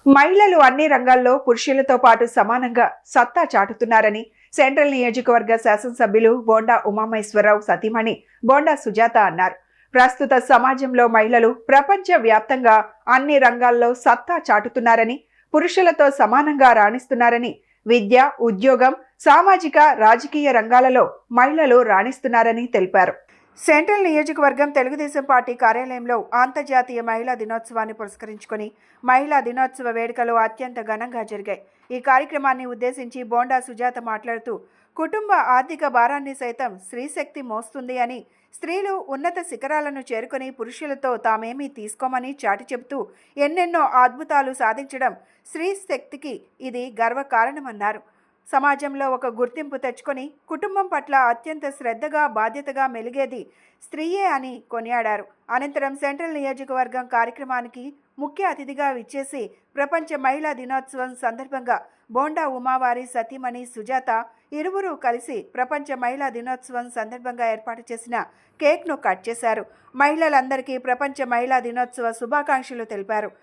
మహిళలు అన్ని రంగాల్లో పురుషులతో పాటు సమానంగా సత్తా చాటుతున్నారని సెంట్రల్ నియోజకవర్గ శాసనసభ్యులు బోండా ఉమామహేశ్వరరావు సతీమణి బోండా సుజాత అన్నారు. ప్రస్తుత సమాజంలో మహిళలు ప్రపంచ వ్యాప్తంగా అన్ని రంగాల్లో సత్తా చాటుతున్నారని, పురుషులతో సమానంగా రాణిస్తున్నారని, విద్య, ఉద్యోగం, సామాజిక, రాజకీయ రంగాలలో మహిళలు రాణిస్తున్నారని తెలిపారు. సెంట్రల్ నియోజకవర్గం తెలుగుదేశం పార్టీ కార్యాలయంలో అంతర్జాతీయ మహిళా దినోత్సవాన్ని పురస్కరించుకొని మహిళా దినోత్సవ వేడుకలు అత్యంత ఘనంగా జరిగాయి. ఈ కార్యక్రమాన్ని ఉద్దేశించి బోండా సుజాత మాట్లాడుతూ, కుటుంబ ఆర్థిక భారాన్ని సైతం స్త్రీశక్తి మోస్తుంది అని, స్త్రీలు ఉన్నత శిఖరాలను చేరుకొని పురుషులతో తామేమీ తీసుకోమని చాటి చెబుతూ ఎన్నెన్నో అద్భుతాలు సాధించడం స్త్రీ శక్తికి ఇది గర్వకారణమన్నారు. సమాజంలో ఒక గుర్తింపు తెచ్చుకొని కుటుంబం పట్ల అత్యంత శ్రద్ధగా, బాధ్యతగా మెలిగేది స్త్రీయే అని కొనియాడారు. అనంతరం సెంట్రల్ నియోజకవర్గం కార్యక్రమానికి ముఖ్య అతిథిగా విచ్చేసి ప్రపంచ మహిళా దినోత్సవం సందర్భంగా బోండా ఉమావారి సతీమణి సుజాత ఇరువురు కలిసి ప్రపంచ మహిళా దినోత్సవం సందర్భంగా ఏర్పాటు చేసిన కేక్ను కట్ చేశారు. మహిళలందరికీ ప్రపంచ మహిళా దినోత్సవ శుభాకాంక్షలు తెలిపారు.